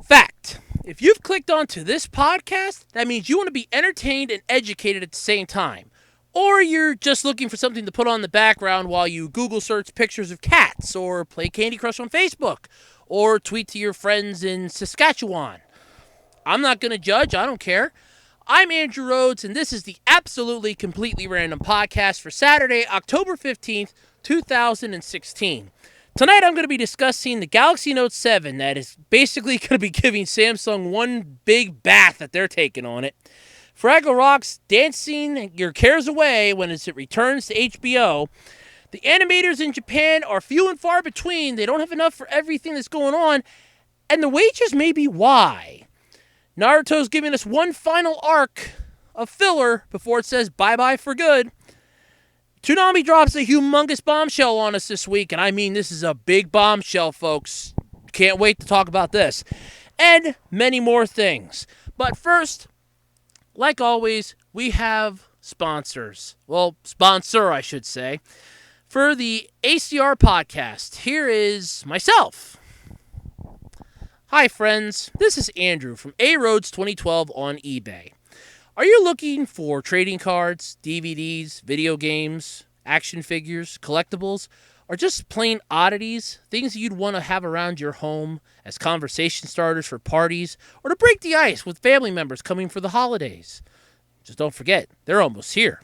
Fact. If you've clicked onto this podcast, that means you want to be entertained and educated at the same time. Or you're just looking for something to put on the background while you Google search pictures of cats, or play Candy Crush on Facebook, or tweet to your friends in Saskatchewan. I'm not going to judge, I don't care. I'm Andrew Rhodes, and this is the Absolutely Completely Random podcast for Saturday, October 15th, 2016. Tonight I'm going to be discussing the Galaxy Note 7 that is basically going to be giving Samsung one big bath that they're taking on it. Fraggle Rock's dancing your cares away when it returns to HBO. The animators in Japan are few and far between. They don't have enough for everything that's going on, and the wages may be why. Naruto's giving us one final arc of filler before it says bye-bye for good. Toonami drops a humongous bombshell on us this week, and I mean this is a big bombshell, folks. Can't wait to talk about this. And many more things. But first, like always, we have sponsors. Well, sponsor, I should say. For the ACR podcast, here is myself. Hi, friends. This is Andrew from A Roads 2012 on eBay. Are you looking for trading cards, DVDs, video games, action figures, collectibles, or just plain oddities, things you'd want to have around your home as conversation starters for parties, or to break the ice with family members coming for the holidays? Just don't forget, they're almost here.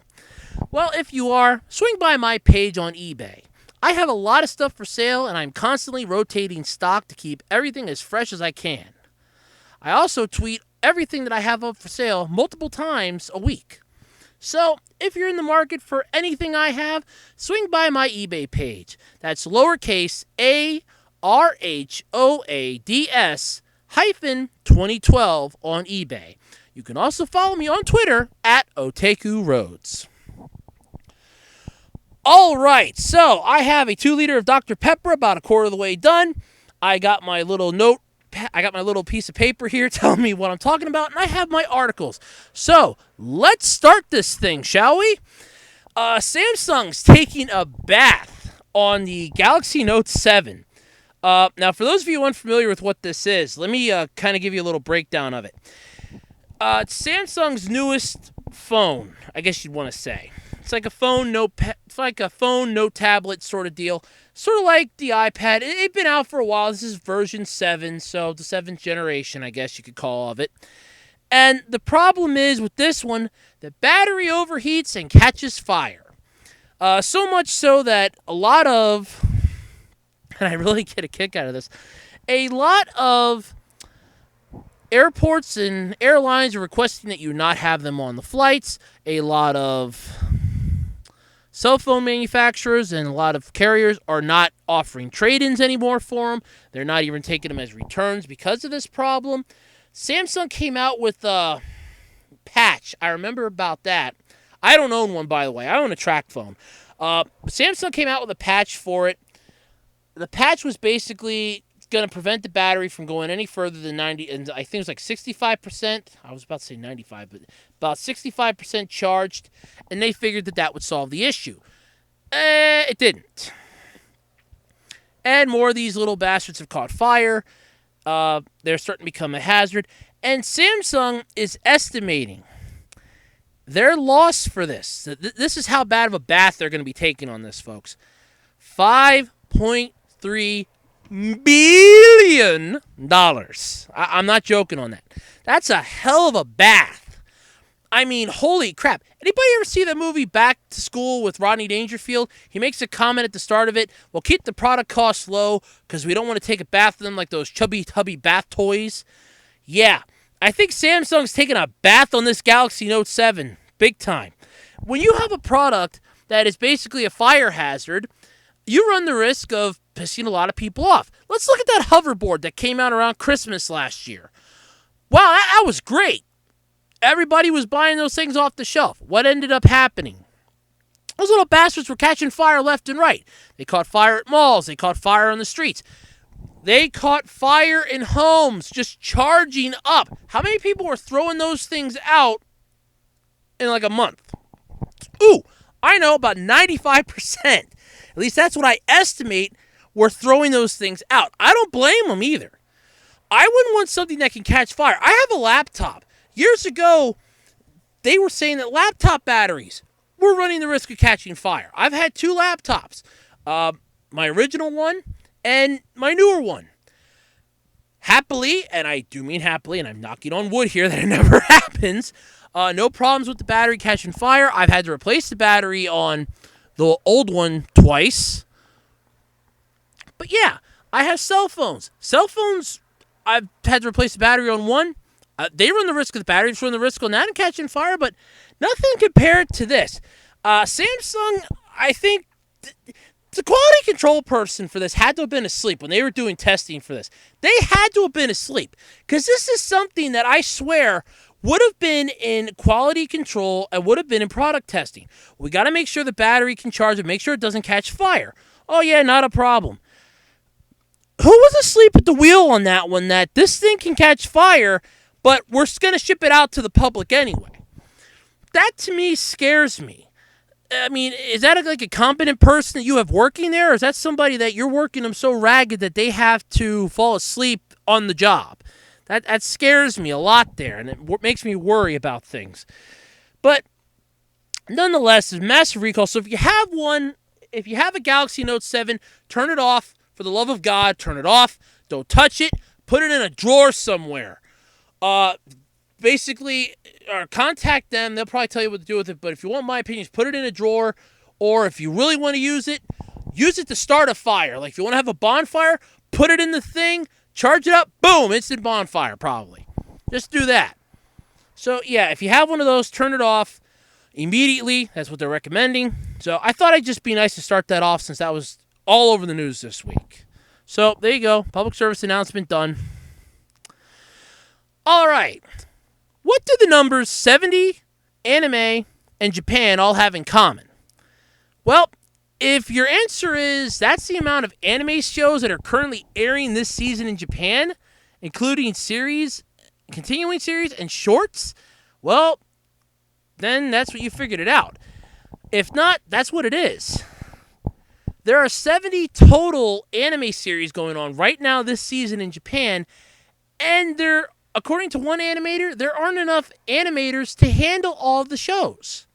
Well, if you are, swing by my page on eBay. I have a lot of stuff for sale, and I'm constantly rotating stock to keep everything as fresh as I can. I also tweet everything that I have up for sale multiple times a week. So, if you're in the market for anything I have, swing by my eBay page. That's lowercase ARHOADS hyphen 2012 on eBay. You can also follow me on Twitter at Otaku Roads. All right, so I have a 2-liter of Dr. Pepper about a quarter of the way done. I got my little piece of paper here telling me what I'm talking about, and I have my articles. So, let's start this thing, shall we? Samsung's taking a bath on the Galaxy Note 7. Now, for those of you unfamiliar with what this is, let me kind of give you a little breakdown of it. It's Samsung's newest phone, I guess you'd want to say. It's like a phone, no tablet sort of deal. Sort of like the iPad. It's been out for a while. This is version 7, so the 7th generation, I guess you could call of it. And the problem is with this one, the battery overheats and catches fire. So much so that a lot of, and I really get a kick out of this, a lot of airports and airlines are requesting that you not have them on the flights. A lot of cell phone manufacturers and a lot of carriers are not offering trade-ins anymore for them. They're not even taking them as returns because of this problem. Samsung came out with a patch. I remember about that. I don't own one, by the way. I own a track phone. Samsung came out with a patch for it. The patch was basically going to prevent the battery from going any further than 90, and I think it was like 65%. I was about to say 95, but about 65% charged, and they figured that would solve the issue. It didn't. And more of these little bastards have caught fire. They're starting to become a hazard, and Samsung is estimating their loss for this. This is how bad of a bath they're going to be taking on this, folks. $5.3 billion. I'm not joking on that. That's a hell of a bath. I mean, holy crap. Anybody ever see the movie Back to School with Rodney Dangerfield? He makes a comment at the start of it, we'll keep the product costs low because we don't want to take a bath in them like those chubby tubby bath toys. Yeah, I think Samsung's taking a bath on this Galaxy Note 7. Big time. When you have a product that is basically a fire hazard, you run the risk of pissing a lot of people off. Let's look at that hoverboard that came out around Christmas last year. Wow, that was great. Everybody was buying those things off the shelf. What ended up happening? Those little bastards were catching fire left and right. They caught fire at malls. They caught fire on the streets. They caught fire in homes, just charging up. How many people were throwing those things out in like a month? Ooh, I know, about 95%. At least that's what I estimate were throwing those things out. I don't blame them either. I wouldn't want something that can catch fire. I have a laptop. Years ago, they were saying that laptop batteries were running the risk of catching fire. I've had 2 laptops, my original one and my newer one. Happily, and I do mean happily, and I'm knocking on wood here that it never happens, no problems with the battery catching fire. I've had to replace the battery on the old one twice. But yeah, I have cell phones. Cell phones, I've had to replace the battery on one. They run the risk of the batteries, run the risk on that and catching fire, but nothing compared to this. Samsung, I think the quality control person for this had to have been asleep when they were doing testing for this. They had to have been asleep because this is something that I swear would have been in quality control and would have been in product testing. We got to make sure the battery can charge and make sure it doesn't catch fire. Oh yeah, not a problem. Who was asleep at the wheel on that one that this thing can catch fire, but we're going to ship it out to the public anyway? That to me scares me. I mean, is that like a competent person that you have working there, or is that somebody that you're working them so ragged that they have to fall asleep on the job? That scares me a lot there, and it makes me worry about things. But nonetheless, it's a massive recall. So if you have a Galaxy Note 7, turn it off. For the love of God, turn it off. Don't touch it. Put it in a drawer somewhere. Basically, contact them. They'll probably tell you what to do with it. But if you want my opinions, put it in a drawer. Or if you really want to use it to start a fire. Like if you want to have a bonfire, put it in the thing, charge it up, boom, instant bonfire probably. Just do that. So yeah, if you have one of those, turn it off immediately. That's what they're recommending. So I thought I'd just be nice to start that off since that was all over the news this week. So there you go. Public service announcement done. All right. What do the numbers 70, anime, and Japan all have in common? Well, if your answer is that's the amount of anime shows that are currently airing this season in Japan, including series, continuing series, and shorts, well, then that's what you figured it out. If not, that's what it is. There are 70 total anime series going on right now this season in Japan, and according to one animator, there aren't enough animators to handle all of the shows.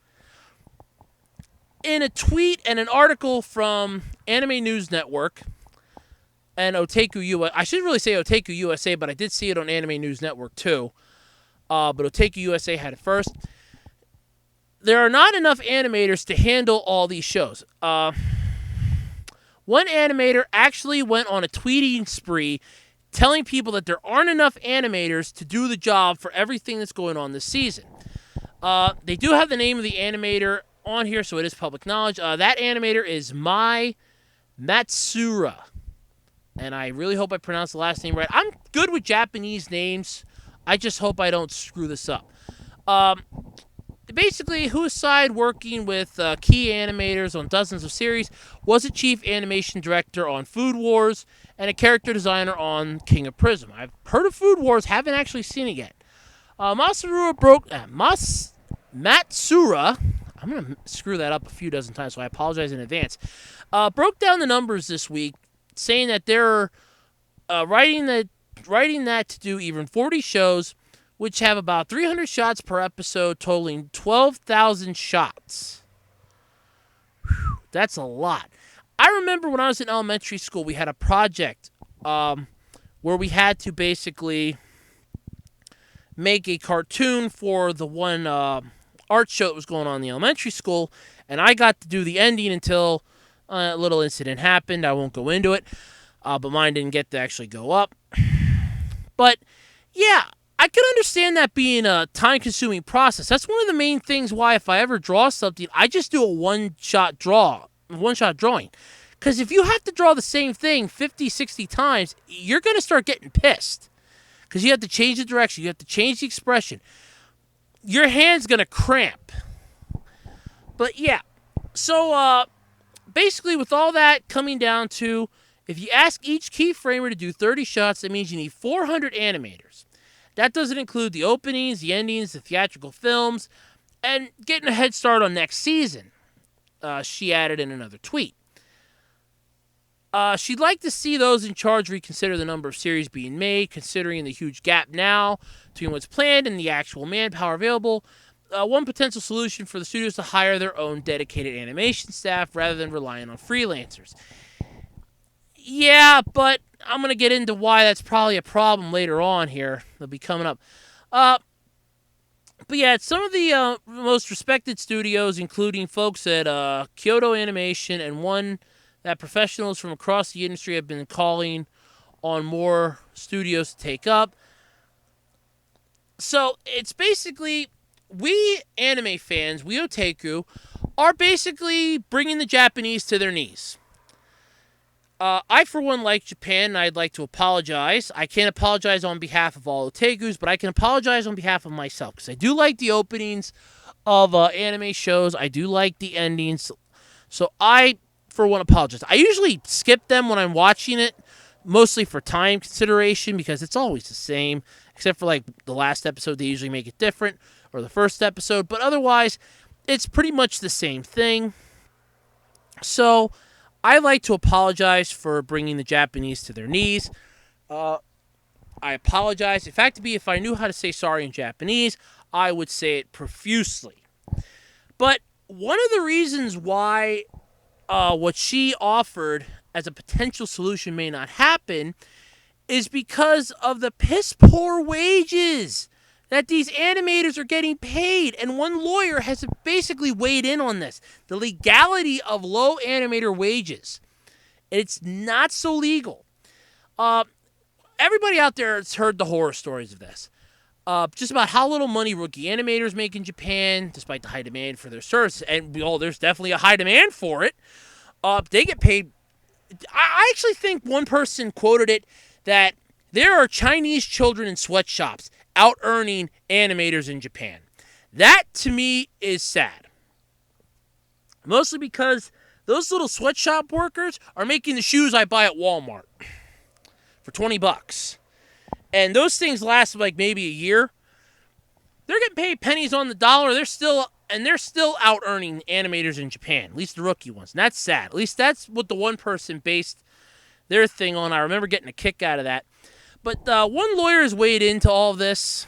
In a tweet and an article from Anime News Network and Otaku USA, I should really say Otaku USA, but I did see it on Anime News Network too. But Otaku USA had it first. There are not enough animators to handle all these shows. One animator actually went on a tweeting spree telling people that there aren't enough animators to do the job for everything that's going on this season. They do have the name of the animator on here, so it is public knowledge. That animator is Mai Matsura. And I really hope I pronounced the last name right. I'm good with Japanese names. I just hope I don't screw this up. Basically, Huaside, working with key animators on dozens of series, was a chief animation director on Food Wars and a character designer on King of Prism. I've heard of Food Wars, haven't actually seen it yet. Matsura, I'm going to screw that up a few dozen times, so I apologize in advance, broke down the numbers this week, saying that they're writing that to do even 40 shows, which have about 300 shots per episode, totaling 12,000 shots. Whew, that's a lot. I remember when I was in elementary school, we had a project where we had to basically make a cartoon for the one art show that was going on in the elementary school, and I got to do the ending until a little incident happened. I won't go into it, but mine didn't get to actually go up. But, yeah, I can understand that being a time-consuming process. That's one of the main things why if I ever draw something, I just do a one-shot drawing. Because if you have to draw the same thing 50, 60 times, you're going to start getting pissed. Because you have to change the direction. You have to change the expression. Your hand's going to cramp. But yeah, so basically with all that coming down to, if you ask each keyframer to do 30 shots, that means you need 400 animators. That doesn't include the openings, the endings, the theatrical films, and getting a head start on next season, she added in another tweet. She'd like to see those in charge reconsider the number of series being made, considering the huge gap now between what's planned and the actual manpower available. One potential solution for the studios to hire their own dedicated animation staff rather than relying on freelancers. Yeah, but I'm going to get into why that's probably a problem later on here. They'll be coming up. But yeah, some of the most respected studios, including folks at Kyoto Animation and one that professionals from across the industry have been calling on more studios to take up. So it's basically, we anime fans, we otaku, are basically bringing the Japanese to their knees. I, for one, like Japan, and I'd like to apologize. I can't apologize on behalf of all otakus, but I can apologize on behalf of myself, because I do like the openings of anime shows. I do like the endings. So I, for one, apologize. I usually skip them when I'm watching it, mostly for time consideration, because it's always the same, except for like the last episode, they usually make it different, or the first episode, but otherwise, it's pretty much the same thing. So I like to apologize for bringing the Japanese to their knees. I apologize. In fact, if I knew how to say sorry in Japanese, I would say it profusely. But one of the reasons why what she offered as a potential solution may not happen is because of the piss-poor wages that these animators are getting paid. And one lawyer has basically weighed in on this. The legality of low animator wages. It's not so legal. Everybody out there has heard the horror stories of this. Just about how little money rookie animators make in Japan, despite the high demand for their services. And there's definitely a high demand for it. They get paid. I actually think one person quoted it that there are Chinese children in sweatshops out-earning animators in Japan. That, to me, is sad. Mostly because those little sweatshop workers are making the shoes I buy at Walmart for $20. And those things last like maybe a year. They're getting paid pennies on the dollar. They're still out-earning animators in Japan, at least the rookie ones. And that's sad. At least that's what the one person based their thing on. I remember getting a kick out of that. But one lawyer has weighed into all of this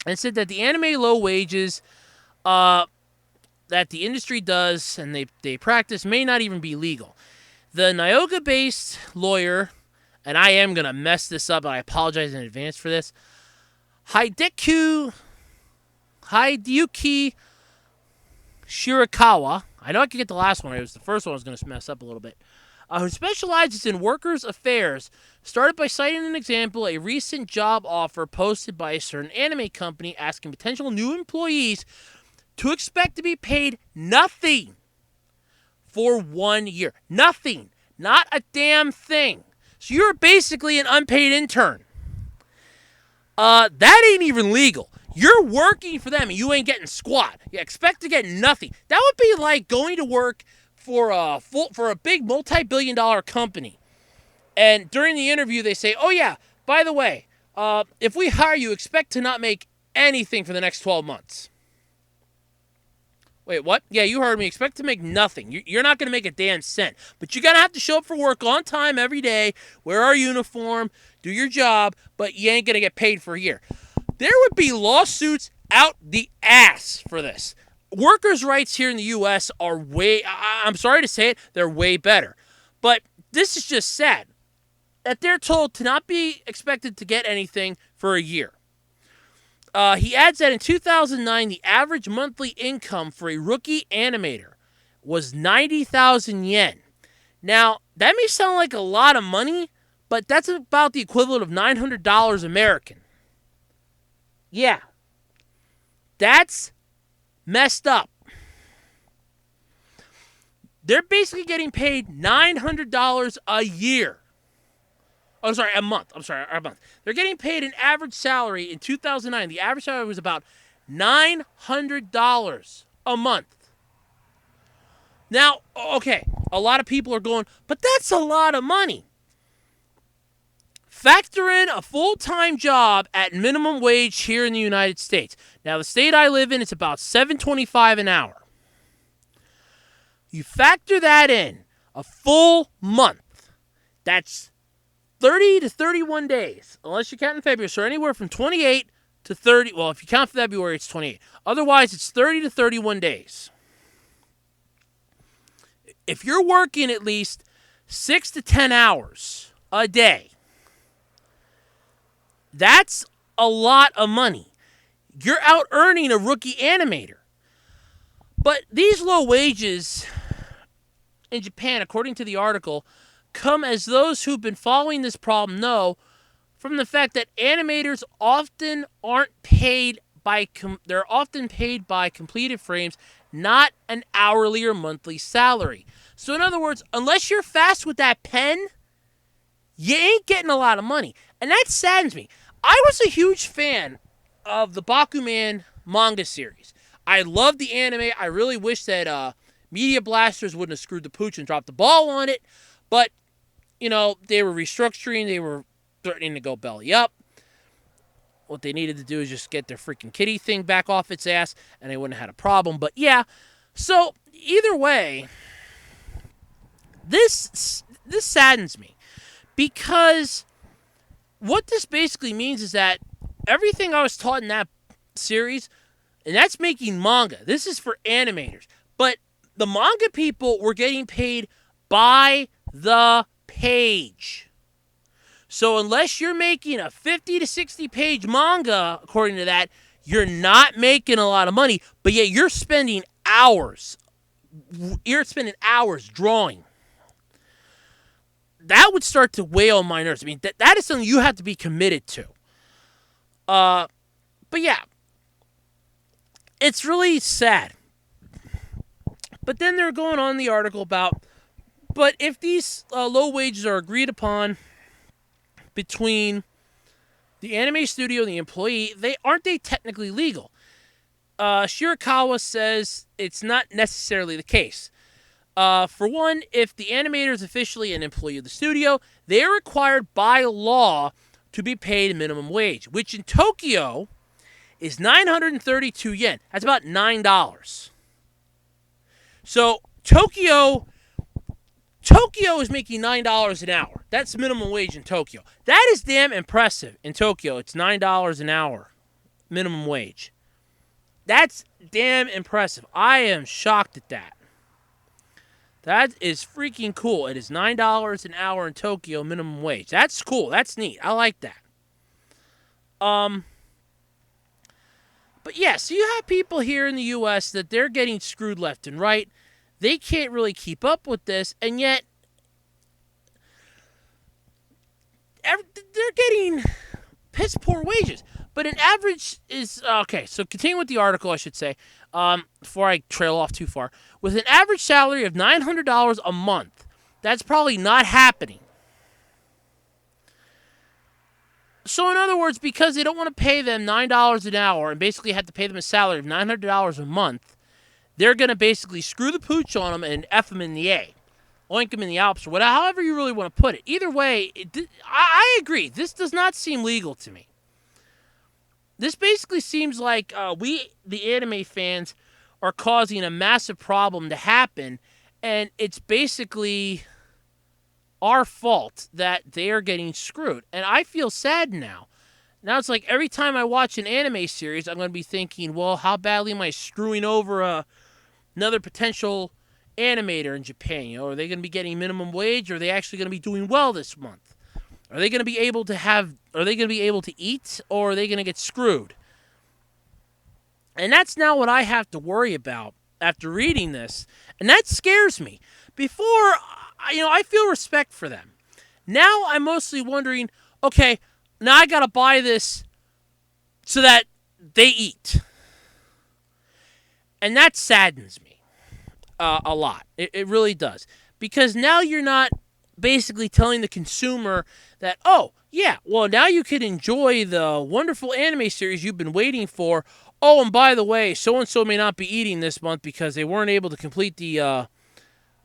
and said that the anime low wages that the industry does and they practice may not even be legal. The Nyoga-based lawyer, and I am going to mess this up, and I apologize in advance for this, Hideyuki Shirakawa, I know I can get the last one right, it was the first one I was going to mess up a little bit, who specializes in workers' affairs, started by citing an example, a recent job offer posted by a certain anime company asking potential new employees to expect to be paid nothing for 1 year. Nothing. Not a damn thing. So you're basically an unpaid intern. That ain't even legal. You're working for them and you ain't getting squat. You expect to get nothing. That would be like going to work for a big multi-billion-dollar company, and during the interview they say, "Oh yeah, by the way, if we hire you, expect to not make anything for the next 12 months." Wait, what? Yeah, you heard me. Expect to make nothing. You're not going to make a damn cent, but you're going to have to show up for work on time every day, wear our uniform, do your job, but you ain't going to get paid for a year. There would be lawsuits out the ass for this. Workers' rights here in the U.S. are I'm sorry to say it, they're way better. But this is just sad that they're told to not be expected to get anything for a year. He adds that in 2009, the average monthly income for a rookie animator was 90,000 yen. Now, that may sound like a lot of money, but that's about the equivalent of $900 American. Yeah. That's messed up. They're basically getting paid $900 a year. Oh, sorry, a month. A month. They're getting paid an average salary in 2009. The average salary was about $900 a month. Now, okay, a lot of people are going, but that's a lot of money. Factor in a full-time job at minimum wage here in the United States. Now, the state I live in, it's about $7.25 an hour. You factor that in. A full month. That's 30 to 31 days, unless you count in February. So anywhere from 28 to 30. Well, if you count February, it's 28. Otherwise, it's 30 to 31 days. If you're working at least 6 to 10 hours a day, that's a lot of money. You're out earning a rookie animator. But these low wages in Japan, according to the article, come as those who've been following this problem know from the fact that animators often aren't paid by they're often paid by completed frames, not an hourly or monthly salary. So in other words, unless you're fast with that pen, you ain't getting a lot of money. And that saddens me. I was a huge fan of the Bakuman manga series. I loved the anime. I really wish that Media Blasters wouldn't have screwed the pooch and dropped the ball on it. But, you know, they were restructuring. They were threatening to go belly up. What they needed to do is just get their freaking kitty thing back off its ass, and they wouldn't have had a problem. But, yeah. So, either way, this saddens me. Because what this basically means is that everything I was taught in that series, and that's making manga. This is for animators. But the manga people were getting paid by the page. So unless you're making a 50 to 60 page manga, according to that, you're not making a lot of money, but yet you're spending hours. You're spending hours drawing. That would start to weigh on my nerves. I mean, that is something you have to be committed to. But yeah, it's really sad. But then they're going on the article about, but if these low wages are agreed upon between the anime studio and the employee, aren't they technically legal? Shirakawa says it's not necessarily the case. For one, if the animator is officially an employee of the studio, they are required by law to be paid minimum wage, which in Tokyo is 932 yen. That's about $9. So Tokyo is making $9 an hour. That's minimum wage in Tokyo. That is damn impressive. In Tokyo, it's $9 an hour minimum wage. That's damn impressive. I am shocked at that. That is freaking cool. It is $9 an hour in Tokyo minimum wage. That's cool. That's neat. I like that. But yeah, so you have people here in the U.S. that they're getting screwed left and right. They can't really keep up with this, and yet they're getting piss poor wages. But an average is okay. So continue with the article, I should say, before I trail off too far. With an average salary of $900 a month, that's probably not happening. So in other words, because they don't want to pay them $9 an hour and basically have to pay them a salary of $900 a month, they're going to basically screw the pooch on them and F them in the A. Oink them in the Alps, or whatever, however you really want to put it. Either way, I agree. This does not seem legal to me. This basically seems like we, the anime fans, are causing a massive problem to happen, and it's basically our fault that they are getting screwed. And I feel sad now. Now it's like every time I watch an anime series, I'm going to be thinking, well, how badly am I screwing over another potential animator in Japan? You know, are they going to be getting minimum wage, or are they actually going to be doing well this month? Are they going to be able to eat, or are they going to get screwed? And that's now what I have to worry about after reading this. And that scares me. Before, I feel respect for them. Now I'm mostly wondering, okay, now I got to buy this so that they eat. And that saddens me a lot. It really does. Because now you're not basically telling the consumer that, oh, yeah, well, now you can enjoy the wonderful anime series you've been waiting for. Oh, and by the way, so-and-so may not be eating this month because they weren't able to complete the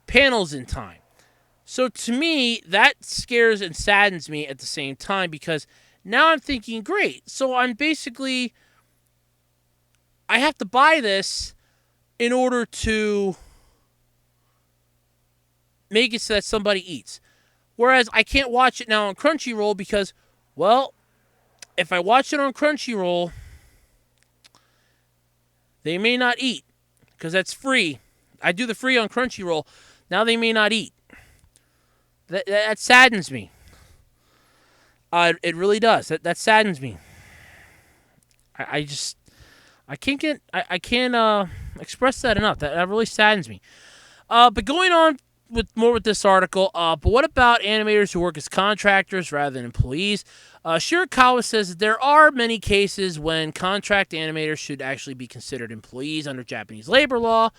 panels in time. So to me, that scares and saddens me at the same time, because now I'm thinking, great, so I have to buy this in order to make it so that somebody eats. Whereas I can't watch it now on Crunchyroll because, well, if I watch it on Crunchyroll, they may not eat because that's free. I do the free on Crunchyroll. Now they may not eat. That saddens me. It really does. That saddens me. I can't express that enough. That really saddens me. But going on with this article, but what about animators who work as contractors rather than employees? Shirakawa says that there are many cases when contract animators should actually be considered employees under Japanese labor law,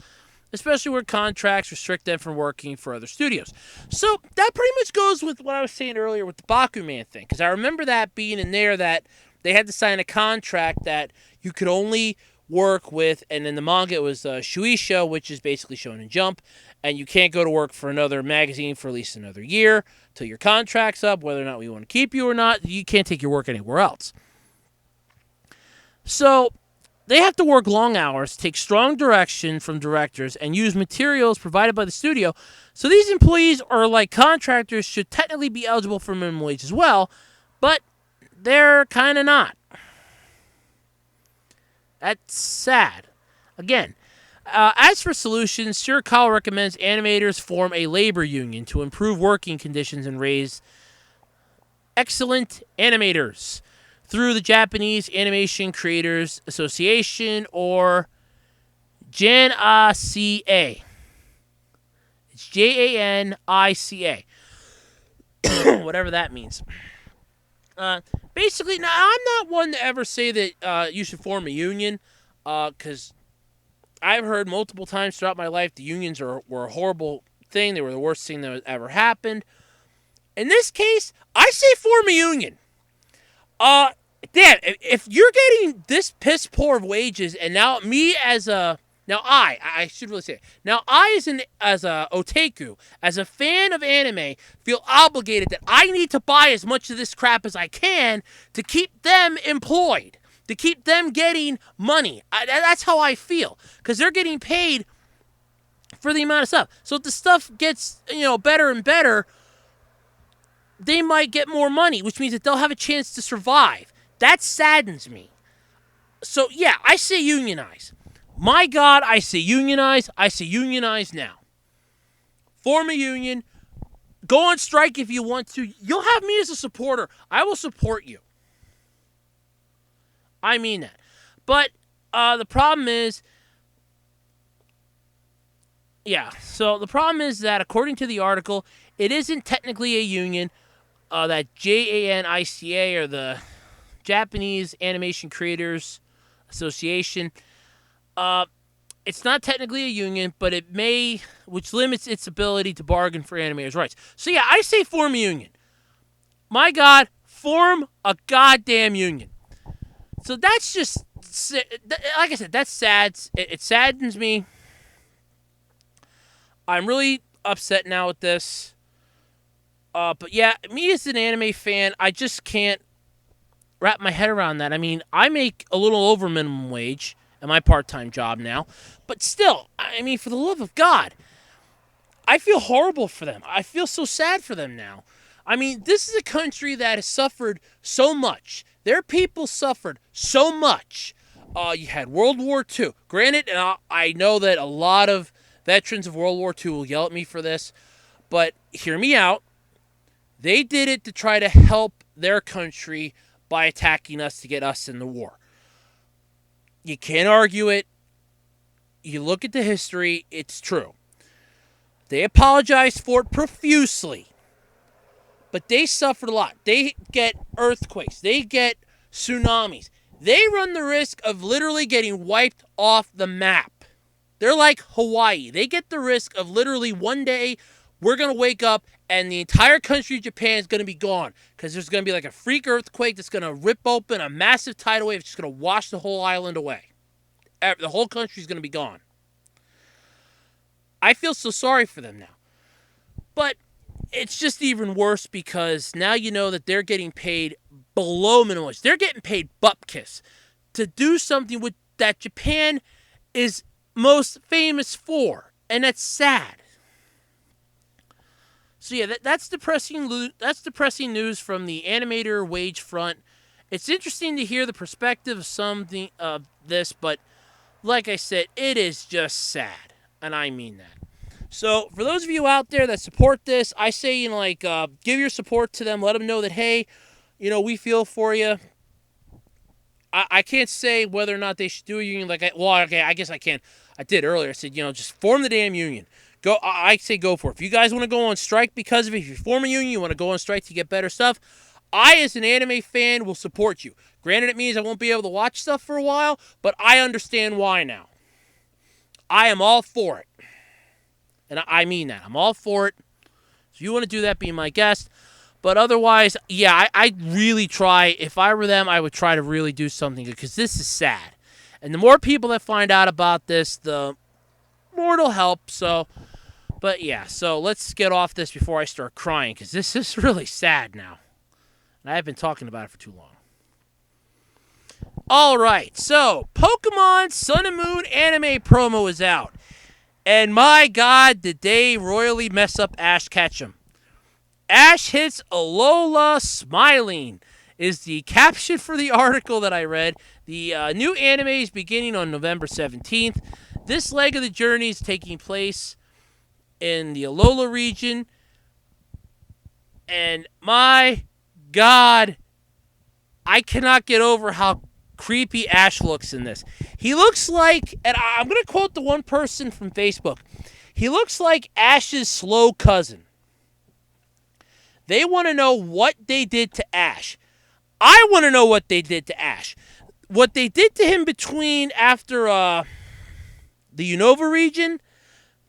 especially where contracts restrict them from working for other studios. So that pretty much goes with what I was saying earlier with the Bakuman thing, because I remember that being in there that they had to sign a contract that you could only work with, and in the manga it was Shueisha, which is basically Shonen Jump, and you can't go to work for another magazine for at least another year till your contract's up, whether or not we want to keep you or not. You can't take your work anywhere else. So they have to work long hours, take strong direction from directors, and use materials provided by the studio. So these employees, or like contractors, should technically be eligible for minimum wage as well, but they're kind of not. That's sad. Again, as for solutions, Shirakawa recommends animators form a labor union to improve working conditions and raise excellent animators through the Japanese Animation Creators Association, or JANICA. It's JANICA. Whatever that means. Basically, now I'm not one to ever say that you should form a union, because I've heard multiple times throughout my life the unions were a horrible thing. They were the worst thing that ever happened. In this case, I say form a union. Dan, if you're getting this piss poor of wages, and now me as a... Now I should really say it. Now I as a otaku, as a fan of anime, feel obligated that I need to buy as much of this crap as I can to keep them employed, to keep them getting money. That's how I feel, because they're getting paid for the amount of stuff. So if the stuff gets better and better, they might get more money, which means that they'll have a chance to survive. That saddens me. So yeah, I say unionize. My God, I say unionize. I say unionize now. Form a union. Go on strike if you want to. You'll have me as a supporter. I will support you. I mean that. But the problem is... Yeah, so the problem is that according to the article, it isn't technically a union. That JANICA, or the Japanese Animation Creators Association... it's not technically a union, but it may, which limits its ability to bargain for animators' rights. So yeah, I say form a union. My God, form a goddamn union. So that's just, like I said, that's sad. It saddens me. I'm really upset now with this. But yeah, me as an anime fan, I just can't wrap my head around that. I mean, I make a little over minimum wage at my part-time job now, but still, I mean, for the love of God, I feel horrible for them. I feel so sad for them now. I mean, this is a country that has suffered so much. Their people suffered so much. You had World War II. Granted, and I know that a lot of veterans of World War II will yell at me for this, but hear me out. They did it to try to help their country by attacking us to get us in the war. You can't argue it. You look at the history, it's true. They apologized for it profusely. But they suffered a lot. They get earthquakes. They get tsunamis. They run the risk of literally getting wiped off the map. They're like Hawaii. They get the risk of literally one day we're going to wake up and the entire country of Japan is going to be gone, because there's going to be like a freak earthquake that's going to rip open a massive tidal wave. It's just going to wash the whole island away. The whole country is going to be gone. I feel so sorry for them now. But it's just even worse because now you know that they're getting paid below minimum wage. They're getting paid bupkis to do something with that Japan is most famous for. And that's sad. So yeah, that's depressing. That's depressing news from the animator wage front. It's interesting to hear the perspective of something of this, but like I said, it is just sad, and I mean that. So for those of you out there that support this, I say give your support to them. Let them know that hey, we feel for you. I can't say whether or not they should do a union. Okay, I guess I can. I did earlier. I said just form the damn union. Go. I say go for it. If you guys want to go on strike because of it, if you form a union, you want to go on strike to get better stuff. I, as an anime fan, will support you. Granted, it means I won't be able to watch stuff for a while, but I understand why now. I am all for it. And I mean that. I'm all for it. So if you want to do that, be my guest. But otherwise, yeah, I'd really try. If I were them, I would try to really do something because this is sad. And the more people that find out about this, the more it'll help. But yeah, so let's get off this before I start crying because this is really sad now. And I've been talking about it for too long. All right, so Pokemon Sun and Moon anime promo is out. And my God, did they royally mess up Ash Ketchum. Ash hits Alola smiling is the caption for the article that I read. The new anime is beginning on November 17th. This leg of the journey is taking place in the Alola region. And my God, I cannot get over how creepy Ash looks in this. He looks like, and I'm going to quote the one person from Facebook, he looks like Ash's slow cousin. They want to know what they did to Ash. I want to know what they did to Ash. What they did to him after the Unova region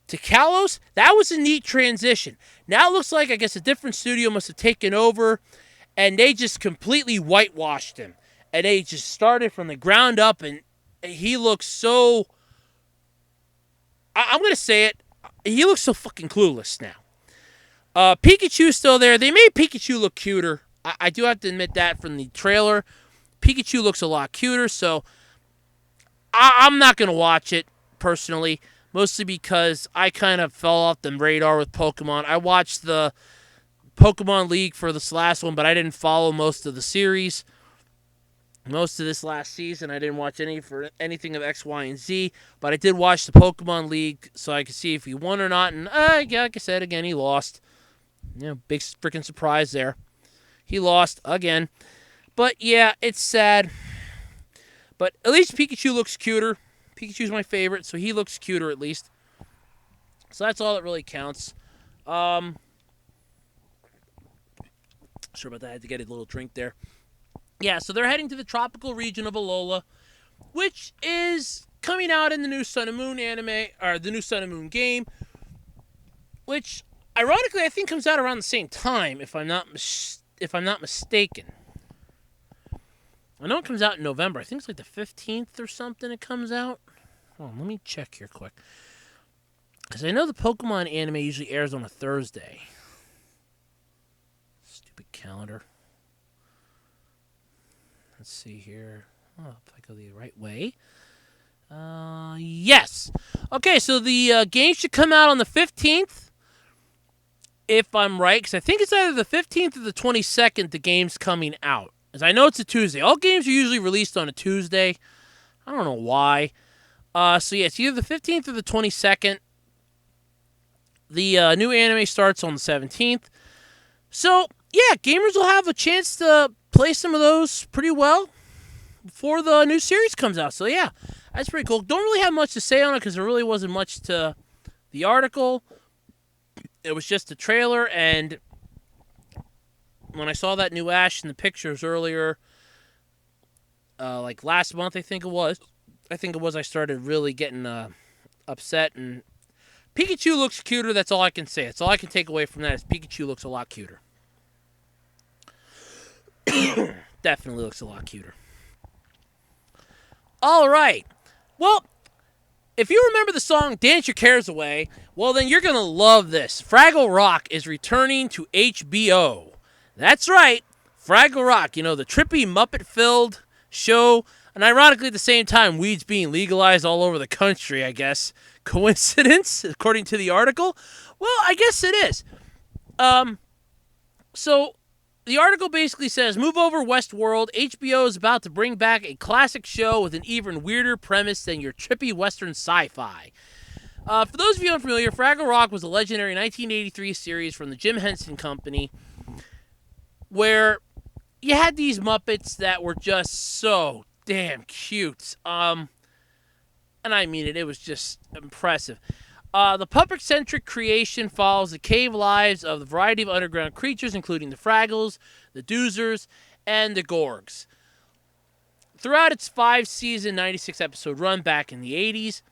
to Kalos, that was a neat transition. Now it looks like, I guess, a different studio must have taken over, and they just completely whitewashed him. And they just started from the ground up, and he looks so... I'm going to say it. He looks so fucking clueless now. Pikachu's still there. They made Pikachu look cuter. I do have to admit that from the trailer. Pikachu looks a lot cuter, so I'm not going to watch it, personally. Mostly because I kind of fell off the radar with Pokemon. I watched the Pokemon League for this last one, but I didn't follow most of the series. Most of this last season, I didn't watch anything of X, Y, and Z, but I did watch the Pokemon League so I could see if he won or not, and yeah, like I said, again, he lost. Big freaking surprise there. He lost again. But yeah, it's sad. But at least Pikachu looks cuter. Pikachu's my favorite, so he looks cuter at least. So that's all that really counts. Sorry about that. I had to get a little drink there. Yeah, so they're heading to the tropical region of Alola, which is coming out in the new Sun and Moon anime, or the new Sun and Moon game, which, ironically, I think comes out around the same time, if I'm not mistaken. I know it comes out in November. I think it's like the 15th or something it comes out. Hold on, let me check here quick. Because I know the Pokemon anime usually airs on a Thursday. Stupid calendar. Let's see here. Oh, if I go the right way. Yes. Okay, so the game should come out on the 15th. If I'm right, because I think it's either the 15th or the 22nd the game's coming out. As I know it's a Tuesday. All games are usually released on a Tuesday. I don't know why. So yeah, it's either the 15th or the 22nd. The new anime starts on the 17th. So, yeah, gamers will have a chance to play some of those pretty well before the new series comes out. So, yeah, that's pretty cool. Don't really have much to say on it because there really wasn't much to the article. It was just a trailer, and when I saw that new Ash in the pictures earlier, like last month, I think it was, I started really getting upset, and Pikachu looks cuter, that's all I can say. That's all I can take away from that is Pikachu looks a lot cuter. Definitely looks a lot cuter. All right. Well, if you remember the song Dance Your Cares Away, well, then you're going to love this. Fraggle Rock is returning to HBO. That's right. Fraggle Rock, the trippy Muppet-filled show. And ironically, at the same time, weed's being legalized all over the country, I guess. Coincidence, according to the article? Well, I guess it is. So the article basically says, move over Westworld. HBO is about to bring back a classic show with an even weirder premise than your trippy Western sci-fi. For those of you unfamiliar, Fraggle Rock was a legendary 1983 series from the Jim Henson Company where you had these Muppets that were just so damn cute. And I mean it was just impressive. The puppet-centric creation follows the cave lives of the variety of underground creatures, including the Fraggles, the Doozers, and the Gorgs. Throughout its 5-season, 96-episode run back in the 80s,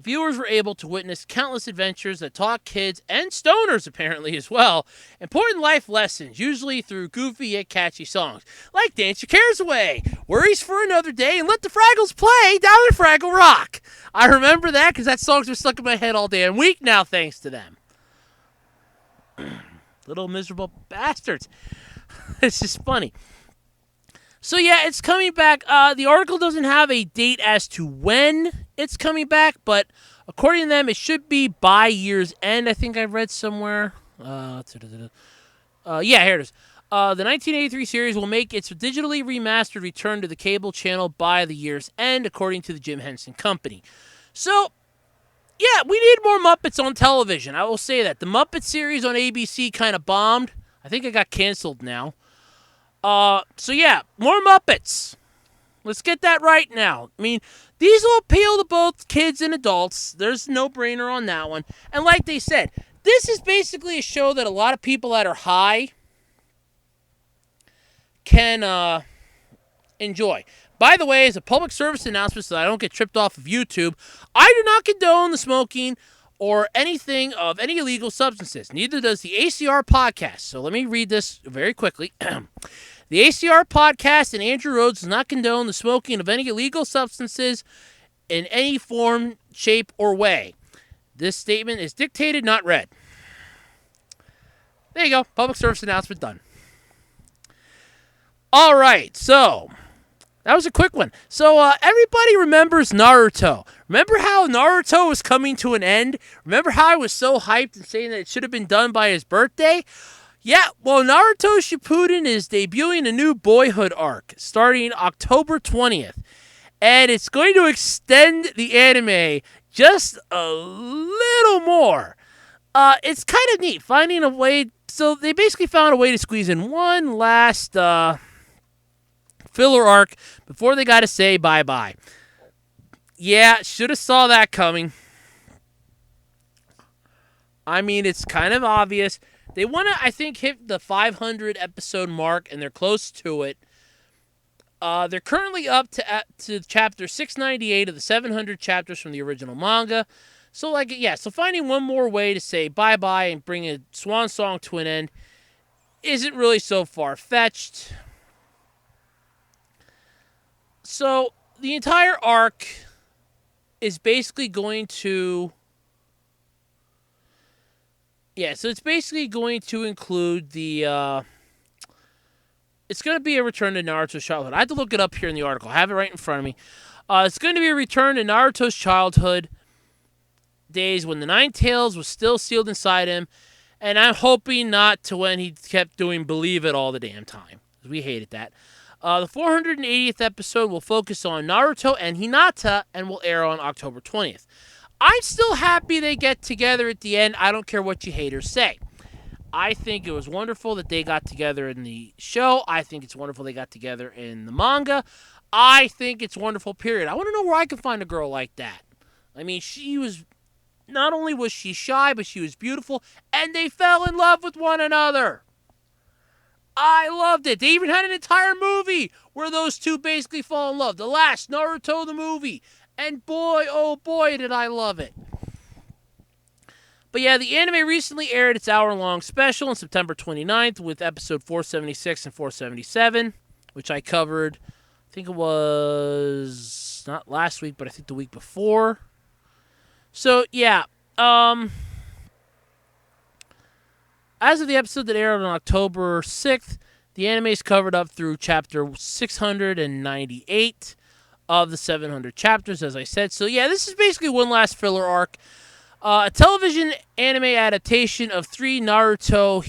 viewers were able to witness countless adventures that taught kids, and stoners apparently as well, important life lessons, usually through goofy yet catchy songs, like Dance Your Cares Away, Worries for Another Day, and Let the Fraggles Play down in Fraggle Rock. I remember that because that song's been stuck in my head all damn week now thanks to them. Little miserable bastards. It's just funny. So yeah, it's coming back. The article doesn't have a date as to when it's coming back, but according to them, it should be by year's end. I think I read somewhere. Yeah, here it is. The 1983 series will make its digitally remastered return to the cable channel by the year's end, according to the Jim Henson Company. So, yeah, we need more Muppets on television. I will say that. The Muppet series on ABC kind of bombed. I think it got canceled now. So yeah, more Muppets. Let's get that right now. I mean, these will appeal to both kids and adults. There's no brainer on that one. And like they said, this is basically a show that a lot of people that are high can enjoy. By the way, as a public service announcement so that I don't get tripped off of YouTube, I do not condone the smoking or anything of any illegal substances. Neither does the ACR podcast. So let me read this very quickly. The ACR podcast and Andrew Rhodes does not condone the smoking of any illegal substances in any form, shape, or way. This statement is dictated, not read. There you go. Public service announcement done. All right, so that was a quick one. So everybody remembers Naruto. Remember how Naruto was coming to an end? Remember how I was so hyped and saying that it should have been done by his birthday? Yeah, well, Naruto Shippuden is debuting a new Boyhood arc starting October 20th. And it's going to extend the anime just a little more. It's kind of neat, finding a way. So they basically found a way to squeeze in one last filler arc before they got to say bye-bye. Yeah, should have saw that coming. I mean, it's kind of obvious. They want to, I think, hit the 500 episode mark, and they're close to it. They're currently up to chapter 698 of the 700 chapters from the original manga. So, so finding one more way to say bye-bye and bring a swan song to an end isn't really so far-fetched. So, the entire arc is basically going to... Yeah, so it's basically going to include the... It's going to be a return to Naruto's childhood. I had to look it up here in the article. I have it right in front of me. It's going to be a return to Naruto's childhood days when the Nine Tails was still sealed inside him. And I'm hoping not to when he kept doing Believe It all the damn time. We hated that. The 480th episode will focus on Naruto and Hinata and will air on October 20th. I'm still happy they get together at the end. I don't care what you haters say. I think it was wonderful that they got together in the show. I think it's wonderful they got together in the manga. I think it's wonderful, period. I want to know where I can find a girl like that. I mean, not only was she shy, but she was beautiful, and they fell in love with one another. I loved it. They even had an entire movie where those two basically fall in love. The last, Naruto the movie. And boy, oh boy, did I love it. But yeah, the anime recently aired its hour-long special on September 29th with episode 476 and 477, which I covered, I think it was not last week, but I think the week before. So, yeah. As of the episode that aired on October 6th, the anime is covered up through chapter 698 of the 700 chapters, as I said. So, yeah, this is basically one last filler arc. A television anime adaptation of 3 Naruto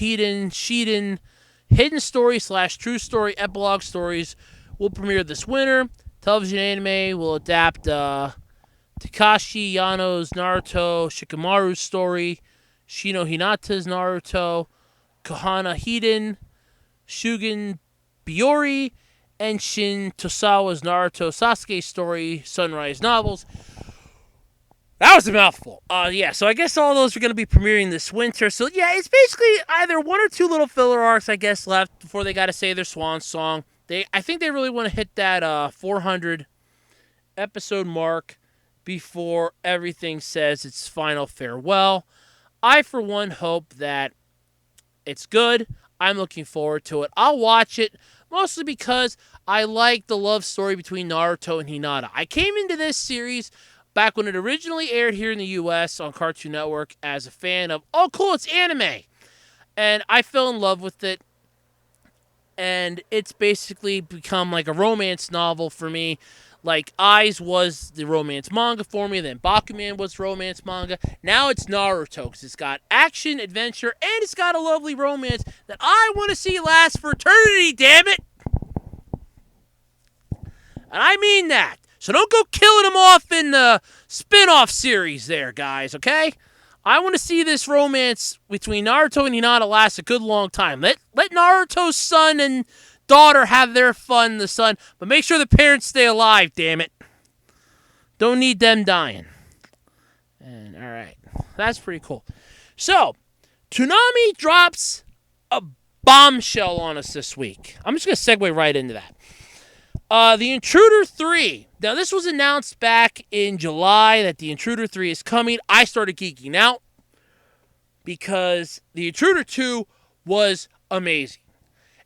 hidden story slash true story epilogue stories will premiere this winter. Television anime will adapt Takashi Yano's Naruto, Shikamaru's story, Shino Hinata's Naruto, Kohana Hiden, Shugen Biori, and Shin Tosawa's Naruto Sasuke story, Sunrise novels. That was a mouthful. Yeah, so I guess all those are going to be premiering this winter. So, yeah, it's basically either 1 or 2 little filler arcs, I guess, left before they got to say their swan song. I think they really want to hit that 400 episode mark before everything says its final farewell. I, for one, hope that it's good. I'm looking forward to it. I'll watch it mostly because I like the love story between Naruto and Hinata. I came into this series back when it originally aired here in the U.S. on Cartoon Network as a fan of, oh, cool, it's anime. And I fell in love with it. And it's basically become like a romance novel for me. Like, Eyes was the romance manga for me. Then Bakuman was romance manga. Now it's Naruto because it's got action, adventure, and it's got a lovely romance that I want to see last for eternity, damn it! And I mean that. So don't go killing them off in the spin-off series there, guys, okay? I want to see this romance between Naruto and Hinata last a good long time. Let Naruto's son and daughter have their fun, the son, but make sure the parents stay alive, damn it. Don't need them dying. And all right, that's pretty cool. So, Toonami drops a bombshell on us this week. I'm just going to segue right into that. The Intruder 3. Now, this was announced back in July that the Intruder 3 is coming. I started geeking out because the Intruder 2 was amazing.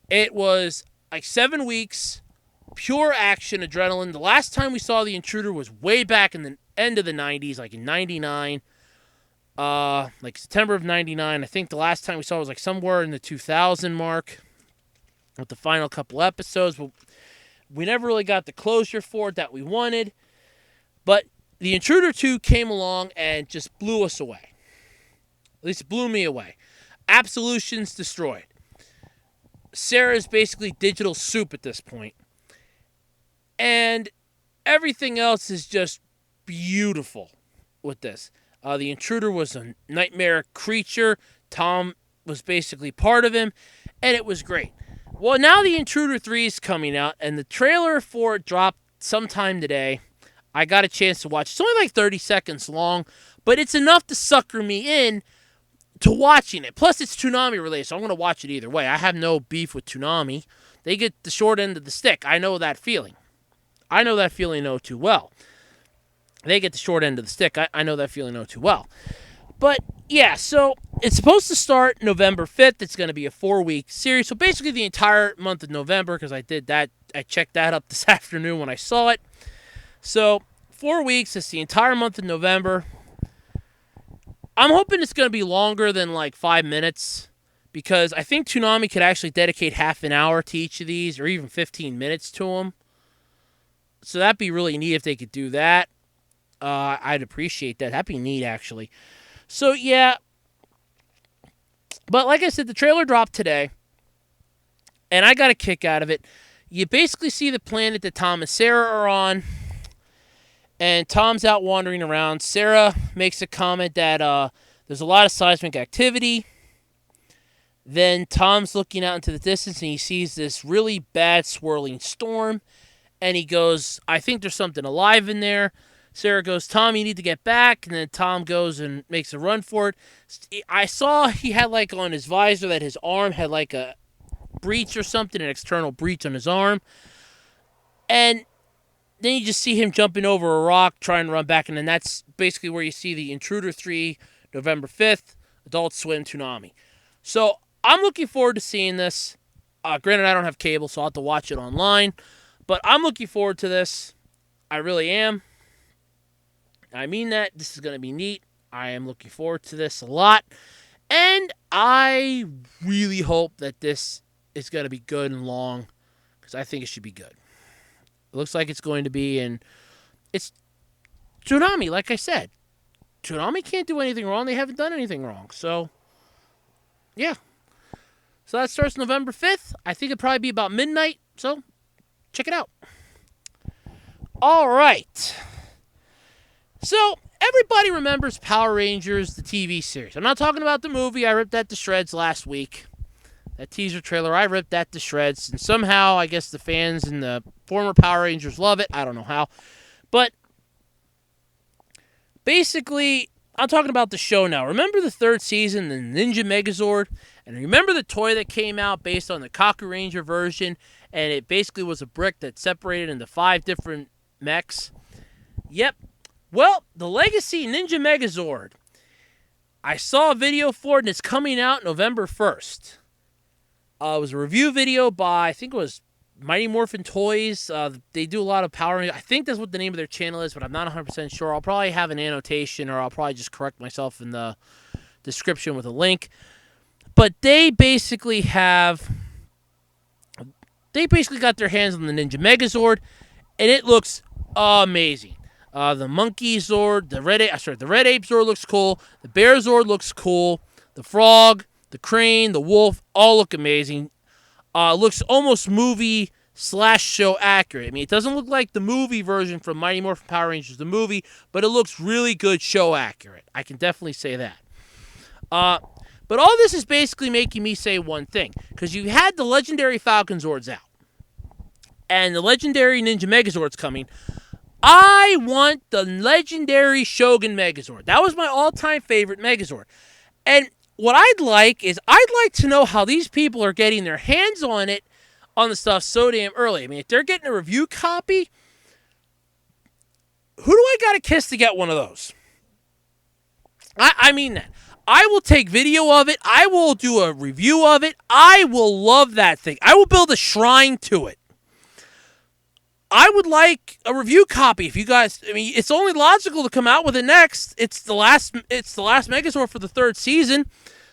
It was like 7 weeks, pure action, adrenaline. The last time we saw the Intruder was way back in the end of the 90s, like in 99. Like September of 99. I think the last time we saw it was like somewhere in the 2000 mark with the final couple episodes. We never really got the closure for it that we wanted. But the Intruder 2 came along and just blew us away. At least it blew me away. Absolution's destroyed. Sarah's basically digital soup at this point. And everything else is just beautiful with this. The Intruder was a nightmare creature. Tom was basically part of him. And it was great. Well, now the Intruder 3 is coming out, and the trailer for it dropped sometime today. I got a chance to watch. It's only like 30 seconds long, but it's enough to sucker me in to watching it. Plus, it's Toonami related, so I'm going to watch it either way. I have no beef with Toonami. They get the short end of the stick. I know that feeling. I know that feeling oh too well. They get the short end of the stick. I know that feeling oh too well. But, yeah, so it's supposed to start November 5th. It's going to be a 4-week series. So basically the entire month of November, because I did that. I checked that up this afternoon when I saw it. So 4 weeks. It's the entire month of November. I'm hoping it's going to be longer than like 5 minutes, because I think Toonami could actually dedicate half an hour to each of these, or even 15 minutes to them. So that'd be really neat if they could do that. I'd appreciate that. That'd be neat, actually. So, yeah. But like I said, the trailer dropped today, and I got a kick out of it. You basically see the planet that Tom and Sarah are on, and Tom's out wandering around. Sarah makes a comment that there's a lot of seismic activity. Then Tom's looking out into the distance, and he sees this really bad swirling storm, and he goes, I think there's something alive in there. Sarah goes, Tom, you need to get back. And then Tom goes and makes a run for it. I saw he had like on his visor that his arm had like a breach or something, an external breach on his arm. And then you just see him jumping over a rock, trying to run back. And then that's basically where you see the Intruder 3, November 5th, Adult Swim, Toonami. So I'm looking forward to seeing this. Granted, I don't have cable, so I'll have to watch it online. But I'm looking forward to this. I really am. I mean that. This is going to be neat. I am looking forward to this a lot. And I really hope that this is going to be good and long, because I think it should be good. It looks like it's going to be, and it's Toonami, like I said. Toonami can't do anything wrong. They haven't done anything wrong. So, yeah. So that starts November 5th. I think it'll probably be about midnight. So, check it out. All right. So, everybody remembers Power Rangers, the TV series. I'm not talking about the movie. I ripped that to shreds last week. That teaser trailer, I ripped that to shreds. And somehow, I guess the fans and the former Power Rangers love it. I don't know how. But, basically, I'm talking about the show now. Remember the third season, the Ninja Megazord? And remember the toy that came out based on the Kaku Ranger version? And it basically was a brick that separated into 5 different mechs? Yep. Well, the Legacy Ninja Megazord. I saw a video for it, and it's coming out November 1st. It was a review video by, I think it was Mighty Morphin Toys. They do a lot of Power Rangers. I think that's what the name of their channel is, but I'm not 100% sure. I'll probably have an annotation, or I'll probably just correct myself in the description with a link. But they basically got their hands on the Ninja Megazord, and it looks amazing. The Monkey Zord, the Red Ape Zord looks cool. The Bear Zord looks cool. The Frog, the Crane, the Wolf, all look amazing. Looks almost movie/show accurate. I mean, it doesn't look like the movie version from Mighty Morphin Power Rangers, the movie, but it looks really good show accurate. I can definitely say that. But all this is basically making me say one thing, because you had the legendary Falcon Zords out, and the legendary Ninja Megazord's coming. I want the legendary Shogun Megazord. That was my all-time favorite Megazord. And what I'd like to know how these people are getting their hands on it, on the stuff so damn early. I mean, if they're getting a review copy, who do I got to kiss to get one of those? I mean that. I will take video of it. I will do a review of it. I will love that thing. I will build a shrine to it. I would like a review copy. If you guys, I mean, it's only logical to come out with it next. It's the last Megazord for the third season.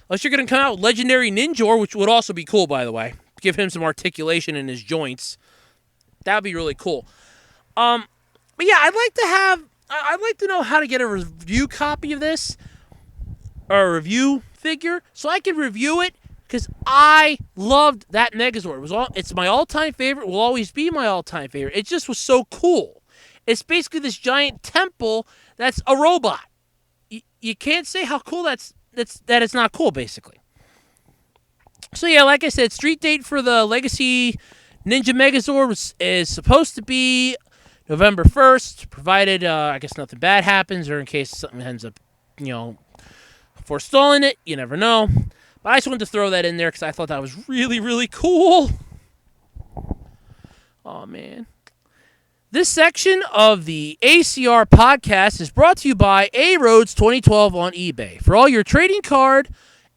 Unless you're going to come out with Legendary Ninjor, which would also be cool, by the way. Give him some articulation in his joints. That would be really cool. But yeah, I'd like to know how to get a review copy of this, or a review figure, so I can review it, because I loved that Megazord. It's my all-time favorite, will always be my all-time favorite. It just was so cool. It's basically this giant temple that's a robot. You can't say how cool that it's not cool, basically. So yeah, like I said, street date for the Legacy Ninja Megazord is supposed to be November 1st, provided, I guess, nothing bad happens, or in case something ends up, forestalling it. You never know. But I just wanted to throw that in there because I thought that was really, really cool. Oh, man. This section of the ACR podcast is brought to you by A-Roads 2012 on eBay. For all your trading card,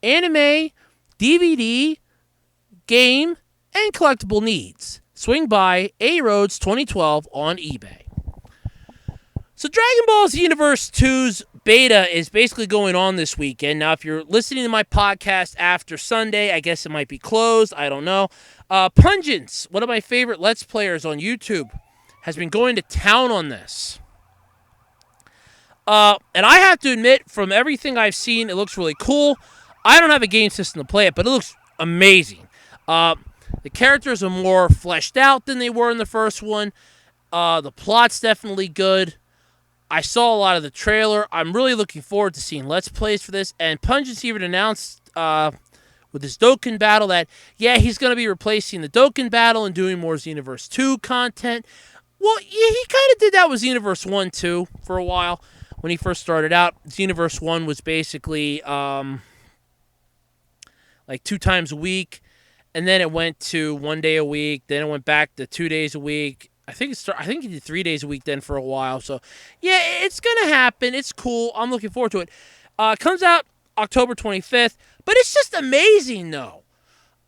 anime, DVD, game, and collectible needs, swing by A-Roads 2012 on eBay. So Dragon Ball Xenoverse 2's beta is basically going on this weekend. Now, if you're listening to my podcast after Sunday, I guess it might be closed. I don't know. Pungence, one of my favorite Let's Players on YouTube, has been going to town on this. And I have to admit, from everything I've seen, it looks really cool. I don't have a game system to play it, but it looks amazing. The characters are more fleshed out than they were in the first one. The plot's definitely good. I saw a lot of the trailer. I'm really looking forward to seeing Let's Plays for this. And Pungence even announced with his Dokkan Battle that, yeah, he's going to be replacing the Dokkan Battle and doing more Xenoverse 2 content. Well, yeah, he kind of did that with Xenoverse 1, too, for a while. When he first started out, Xenoverse 1 was basically like 2 times a week. And then it went to 1 day a week. Then it went back to 2 days a week. I think he did 3 days a week then for a while. So, yeah, it's going to happen. It's cool. I'm looking forward to it. It comes out October 25th. But it's just amazing, though.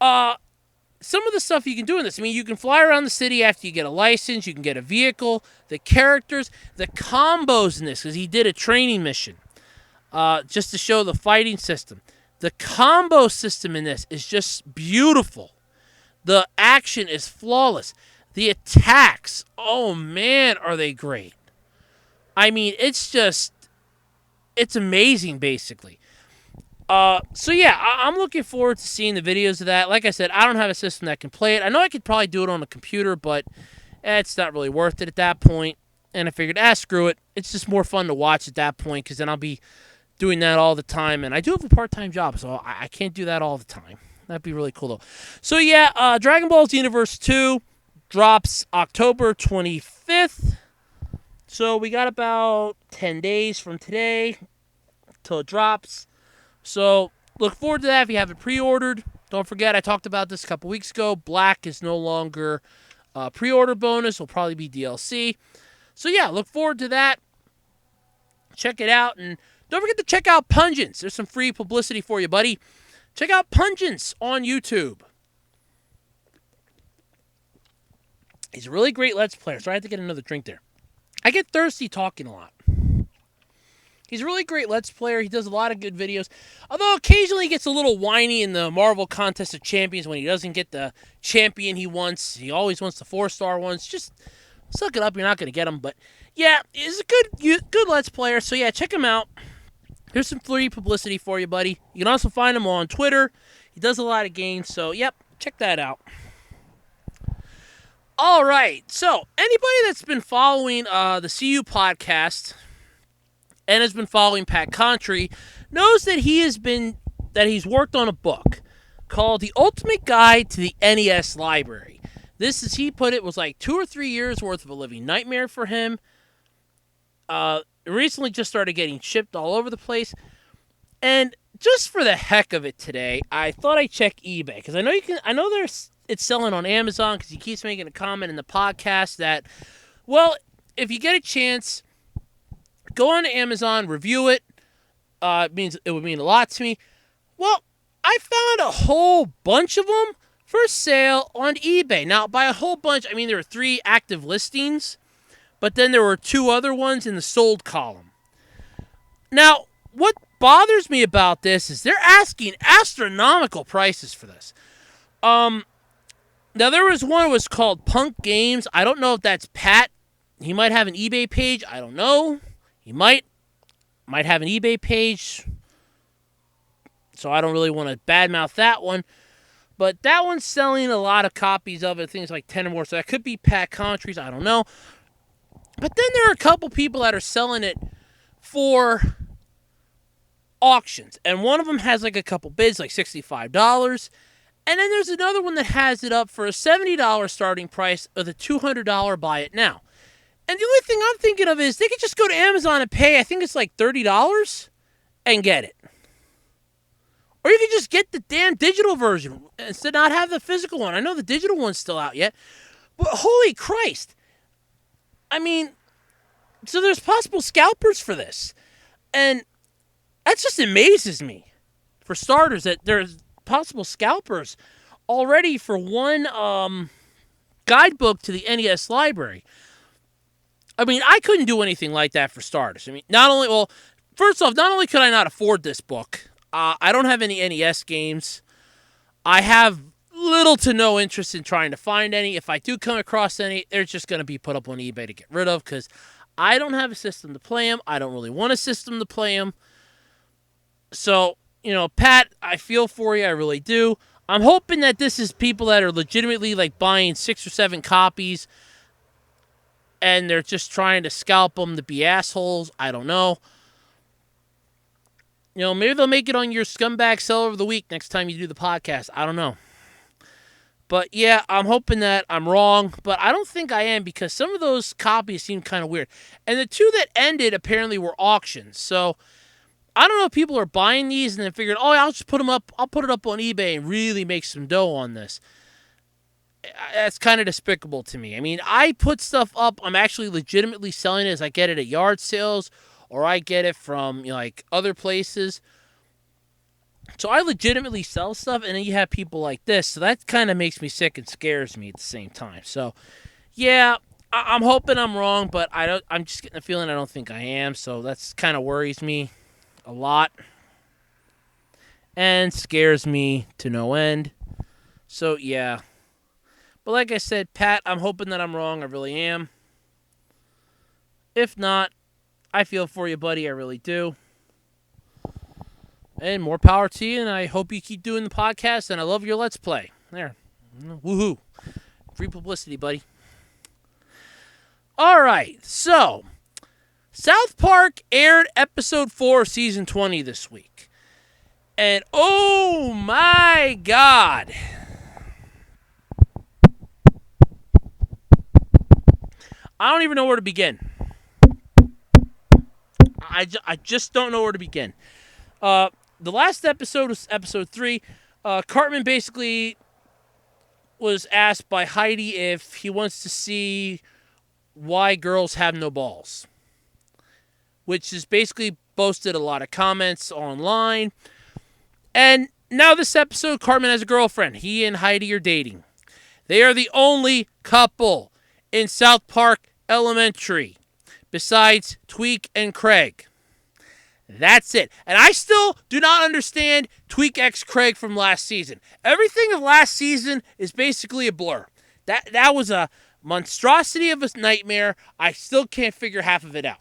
Some of the stuff you can do in this. I mean, you can fly around the city after you get a license. You can get a vehicle. The characters. The combos in this. Because he did a training mission. Just to show the fighting system. The combo system in this is just beautiful. The action is flawless. The attacks, oh man, are they great. I mean, it's just it's amazing, basically. So yeah, I'm looking forward to seeing the videos of that. Like I said, I don't have a system that can play it. I know I could probably do it on a computer, but it's not really worth it at that point. And I figured, screw it. It's just more fun to watch at that point because then I'll be doing that all the time. And I do have a part-time job, so I can't do that all the time. That'd be really cool, though. So yeah, Dragon Ball Xenoverse 2 drops October 25th. So we got about 10 days from today till it drops. So look forward to that if you haven't pre-ordered. Don't forget, I talked about this a couple weeks ago. Black is no longer pre-order bonus. Will probably be DLC. So yeah, look forward to that. Check it out. And don't forget to check out Pungence. There's some free publicity for you, buddy. Check out Pungence on YouTube. He's a really great Let's Player, so I have to get another drink there. I get thirsty talking a lot. He's a really great Let's Player. He does a lot of good videos. Although occasionally he gets a little whiny in the Marvel Contest of Champions when he doesn't get the champion he wants. He always wants the 4-star ones. Just suck it up. You're not going to get them. But yeah, he's a good Let's Player. So yeah, check him out. Here's some free publicity for you, buddy. You can also find him on Twitter. He does a lot of games. So yep, check that out. All right. So anybody that's been following the CU podcast and has been following Pat Contry knows that he's worked on a book called The Ultimate Guide to the NES Library. This, as he put it, was like 2 or 3 years worth of a living nightmare for him. Recently just started getting shipped all over the place. And just for the heck of it today, I thought I'd check eBay because I know it's selling on Amazon because he keeps making a comment in the podcast that, well, if you get a chance, go on to Amazon, review it. It would mean a lot to me. Well, I found a whole bunch of them for sale on eBay. Now, by a whole bunch, I mean there were 3 active listings, but then there were 2 other ones in the sold column. Now, what bothers me about this is they're asking astronomical prices for this. Now, there was one that was called Punk Games. I don't know if that's Pat. He might have an eBay page. I don't know. He might have an eBay page, so I don't really want to badmouth that one. But that one's selling a lot of copies of it, things like 10 or more, so that could be Pat Contry's, I don't know. But then there are a couple people that are selling it for auctions, and one of them has like a couple bids, like $65. And then there's another one that has it up for a $70 starting price with a $200 buy it now. And the only thing I'm thinking of is they could just go to Amazon and pay, I think it's like $30 and get it. Or you could just get the damn digital version instead of not have the physical one. I know the digital one's still out yet. But holy Christ. I mean, so there's possible scalpers for this. And that just amazes me. For starters, that there's possible scalpers already for one guidebook to the NES Library. I mean, I couldn't do anything like that for starters. I mean, first off, not only could I not afford this book, I don't have any NES games. I have little to no interest in trying to find any. If I do come across any, they're just going to be put up on eBay to get rid of because I don't have a system to play them. I don't really want a system to play them. So, Pat, I feel for you. I really do. I'm hoping that this is people that are legitimately like buying 6 or 7 copies and they're just trying to scalp them to be assholes. I don't know. Maybe they'll make it on your scumbag seller of the week next time you do the podcast. I don't know. But yeah, I'm hoping that I'm wrong, but I don't think I am because some of those copies seem kind of weird. And the 2 that ended apparently were auctions. So I don't know if people are buying these and then figuring, I'll just put them up. I'll put it up on eBay and really make some dough on this. That's kind of despicable to me. I mean, I put stuff up. I'm actually legitimately selling it as I get it at yard sales or I get it from like other places. So I legitimately sell stuff, and then you have people like this. So that kind of makes me sick and scares me at the same time. So, yeah, I'm hoping I'm wrong, but I'm just getting the feeling I don't think I am. So that's kind of worries me a lot and scares me to no end. So, yeah. But like I said, Pat, I'm hoping that I'm wrong. I really am. If not, I feel for you, buddy. I really do. And more power to you, and I hope you keep doing the podcast, and I love your Let's Play. There. Woohoo. Free publicity, buddy. All right, so South Park aired episode 4 of season 20 this week. And oh my god. I don't even know where to begin. I just don't know where to begin. The last episode was episode 3. Cartman basically was asked by Heidi if he wants to see why girls have no balls, which has basically boasted a lot of comments online. And now this episode, Cartman has a girlfriend. He and Heidi are dating. They are the only couple in South Park Elementary besides Tweek and Craig. That's it. And I still do not understand Tweek X Craig from last season. Everything of last season is basically a blur. That was a monstrosity of a nightmare. I still can't figure half of it out.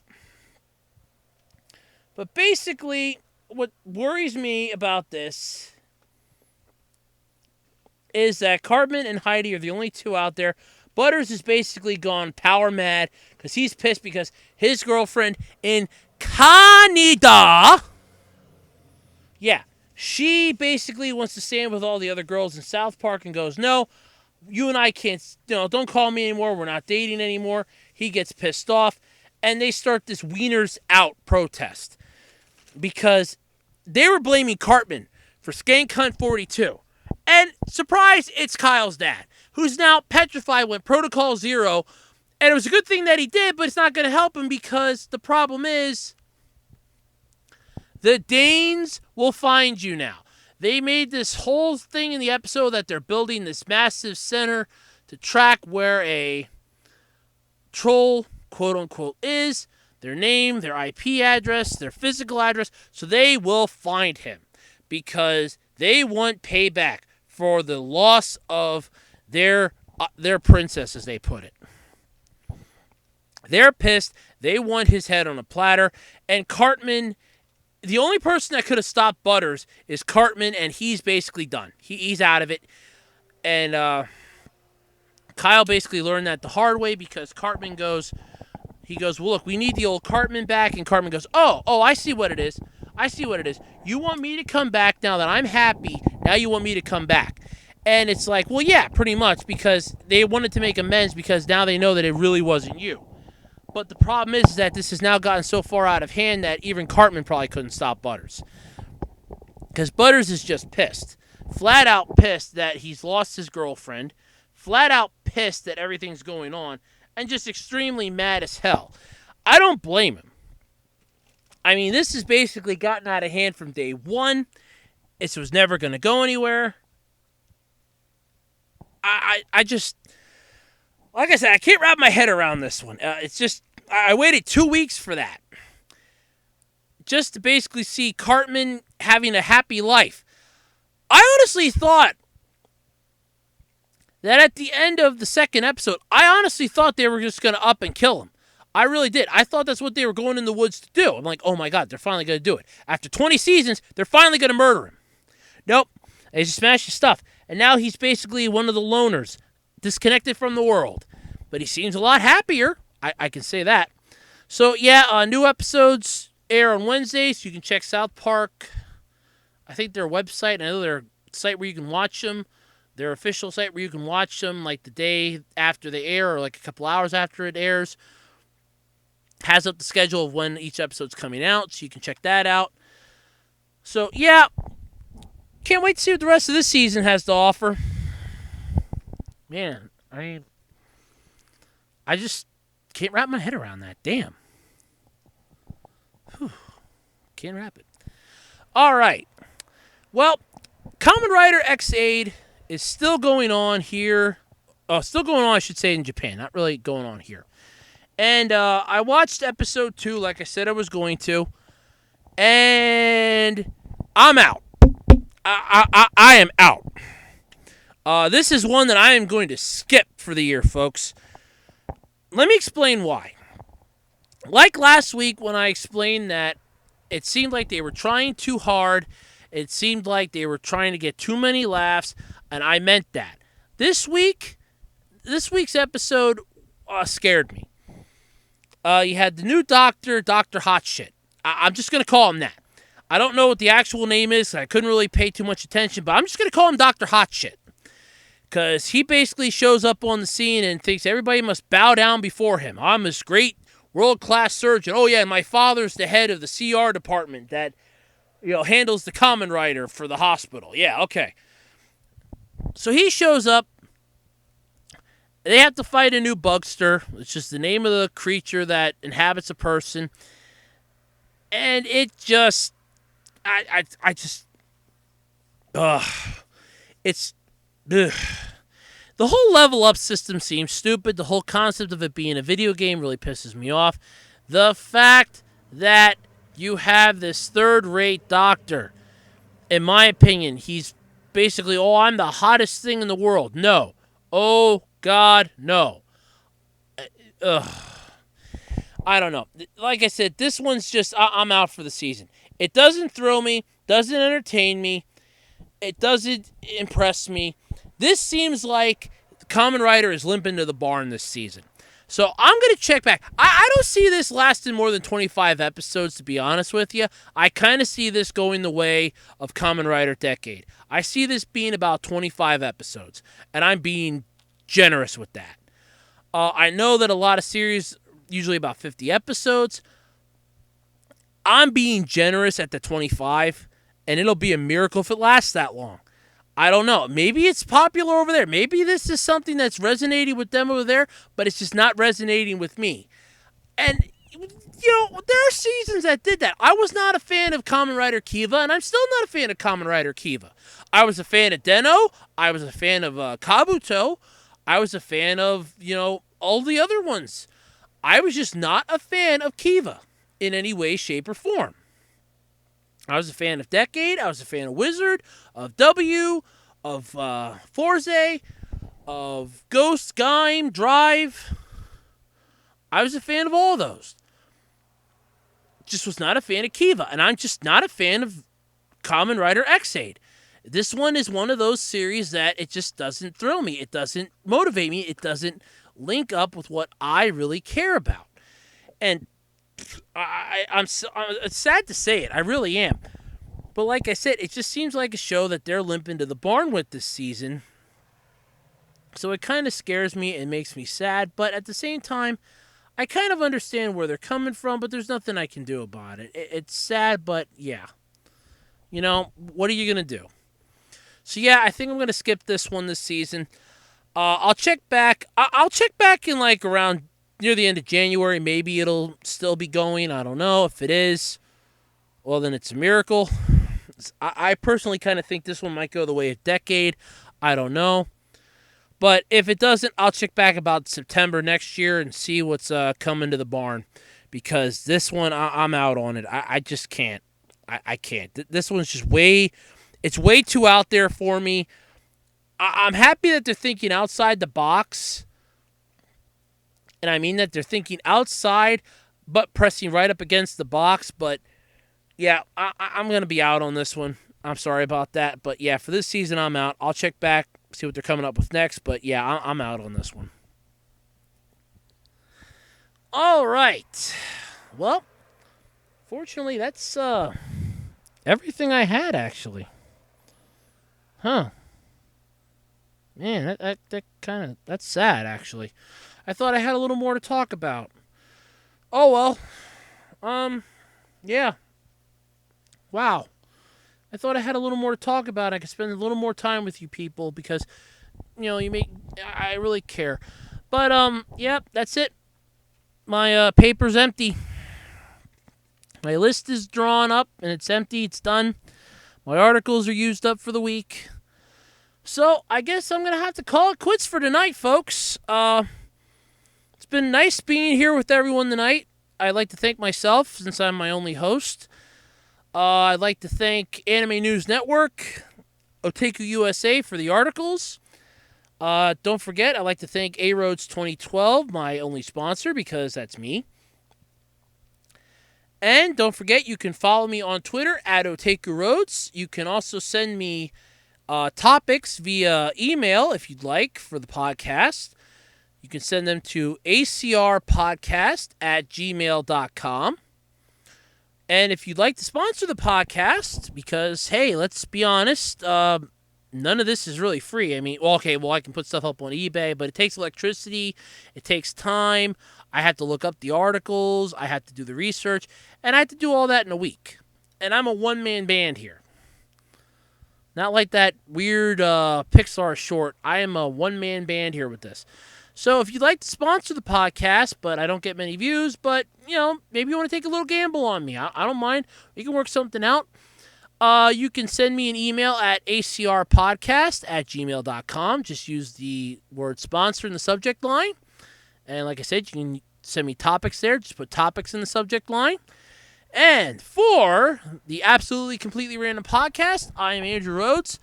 But basically, what worries me about this is that Cartman and Heidi are the only two out there. Butters has basically gone power mad because he's pissed because his girlfriend in Canada, she basically wants to stand with all the other girls in South Park and goes, no, you and I can't, don't call me anymore. We're not dating anymore. He gets pissed off, and they start this Wieners Out protest because they were blaming Cartman for Skank Hunt 42. And surprise, it's Kyle's dad, who's now petrified when Protocol Zero. And it was a good thing that he did, but it's not going to help him because the problem is the Danes will find you now. They made this whole thing in the episode that they're building this massive center to track where a troll, quote unquote, is, their name, their IP address, their physical address, so they will find him because they want payback for the loss of their princess, as they put it. They're pissed. They want his head on a platter. And Cartman, the only person that could have stopped Butters is Cartman, and he's basically done. He's out of it. And Kyle basically learned that the hard way because Cartman goes, well, look, we need the old Cartman back. And Cartman goes, oh, I see what it is. You want me to come back now that I'm happy. Now you want me to come back. And it's like, well, yeah, pretty much, because they wanted to make amends because now they know that it really wasn't you. But the problem is that this has now gotten so far out of hand that even Cartman probably couldn't stop Butters. Because Butters is just pissed. Flat out pissed that he's lost his girlfriend. Flat out pissed that everything's going on. And just extremely mad as hell. I don't blame him. I mean, this has basically gotten out of hand from day one. It was never going to go anywhere. I just, like I said, I can't wrap my head around this one. It's just, I waited 2 weeks for that. Just to basically see Cartman having a happy life. I honestly thought that at the end of the second episode, I honestly thought they were just going to up and kill him. I really did. I thought that's what they were going in the woods to do. I'm like, oh my God, they're finally going to do it. After 20 seasons, they're finally going to murder him. Nope. They just smashed his stuff. And now he's basically one of the loners, disconnected from the world. But he seems a lot happier. I can say that. So, yeah, new episodes air on Wednesdays. You can check South Park. I think their website. I know their site where you can watch them. Their official site where you can watch them like the day after they air or like a couple hours after it airs. Has up the schedule of when each episode's coming out, so you can check that out. So, yeah. Can't wait to see what the rest of this season has to offer. Man, I just can't wrap my head around that. Damn. Whew. Can't wrap it. All right. Well, Kamen Rider X-Aid is still going on here. Still going on, I should say, in Japan. Not really going on here. And I watched episode 2 like I said I was going to. And I'm out. I am out. This is one that I am going to skip for the year, folks. Let me explain why. Like last week when I explained that It seemed like they were trying too hard. It seemed like they were trying to get too many laughs, and I meant that. This week's episode scared me. You had the new doctor, Dr. Hotshit. I'm just going to call him that. I don't know what the actual name is. I couldn't really pay too much attention, but I'm just going to call him Dr. Hotshit. Because he basically shows up on the scene and thinks everybody must bow down before him. I'm this great world-class surgeon. Oh, yeah, my father's the head of the CR department that handles the common writer for the hospital. Yeah, okay. So he shows up. They have to fight a new bugster. It's just the name of the creature that inhabits a person. And it just... I just... Ugh. It's... Ugh. The whole level up system seems stupid. The whole concept of it being a video game really pisses me off. The fact that you have this third-rate doctor, in my opinion, he's basically, I'm the hottest thing in the world. No. Oh, God, no. Ugh. I don't know. Like I said, this one's just, I'm out for the season. It doesn't thrill me, doesn't entertain me, it doesn't impress me. This seems like the Kamen Rider is limping to the barn this season. So I'm going to check back. I don't see this lasting more than 25 episodes, to be honest with you. I kind of see this going the way of Kamen Rider Decade. I see this being about 25 episodes, and I'm being generous with that. I know that a lot of series, usually about 50 episodes. I'm being generous at the 25, and it'll be a miracle if it lasts that long. I don't know. Maybe it's popular over there. Maybe this is something that's resonating with them over there, but it's just not resonating with me. And, there are seasons that did that. I was not a fan of Kamen Rider Kiva, and I'm still not a fan of Kamen Rider Kiva. I was a fan of Den-O. I was a fan of Kabuto. I was a fan of, all the other ones. I was just not a fan of Kiva in any way, shape, or form. I was a fan of Decade. I was a fan of Wizard, of W, of Forze, of Ghost, Gaim, Drive. I was a fan of all those. Just was not a fan of Kiva. And I'm just not a fan of Kamen Rider X-Aid. This one is one of those series that it just doesn't thrill me. It doesn't motivate me. It doesn't link up with what I really care about. And I'm it's sad to say it. I really am. But like I said, it just seems like a show that they're limping to the barn with this season. So it kind of scares me and makes me sad. But at the same time, I kind of understand where they're coming from, but there's nothing I can do about it. It's sad, but yeah. What are you going to do? So yeah, I think I'm going to skip this one this season. I'll check back. I'll check back in around near the end of January. Maybe it'll still be going. I don't know. If it is, well, then it's a miracle. I personally kind of think this one might go the way of Decade. I don't know. But if it doesn't, I'll check back about September next year and see what's coming to the barn. Because this one, I'm out on it. I just can't. I can't. This one's just it's way too out there for me. I'm happy that they're thinking outside the box. And I mean that they're thinking outside, but pressing right up against the box. But, yeah, I'm going to be out on this one. I'm sorry about that. But, yeah, for this season, I'm out. I'll check back, see what they're coming up with next. But, yeah, I'm out on this one. All right. Well, fortunately, that's everything I had, actually. Huh. Man, that's sad, actually. I thought I had a little more to talk about. Oh, well. Yeah. Wow. I thought I had a little more to talk about. I could spend a little more time with you people because, I really care. But, yep, that's it. My paper's empty. My list is drawn up and it's empty. It's done. My articles are used up for the week. So, I guess I'm going to have to call it quits for tonight, folks. It's been nice being here with everyone tonight. I'd like to thank myself, since I'm my only host. I'd like to thank Anime News Network, Otaku USA for the articles. Don't forget, I'd like to thank A-Roads 2012, my only sponsor, because that's me. And don't forget, you can follow me on Twitter at OtakuRoads. You can also send me topics via email if you'd like for the podcast. You can send them to acrpodcast@gmail.com. And if you'd like to sponsor the podcast, because, hey, let's be honest, none of this is really free. I mean, I can put stuff up on eBay, but it takes electricity, it takes time. I have to look up the articles, I have to do the research, and I have to do all that in a week. And I'm a one-man band here. Not like that weird Pixar short. I am a one-man band here with this. So if you'd like to sponsor the podcast, but I don't get many views, but, maybe you want to take a little gamble on me. I don't mind. We can work something out. You can send me an email at acrpodcast@gmail.com. Just use the word sponsor in the subject line. And like I said, you can send me topics there. Just put topics in the subject line. And for the absolutely completely random podcast, I am Andrew Rhodes.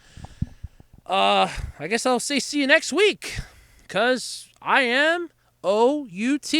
I guess I'll say see you next week. Because I am OUT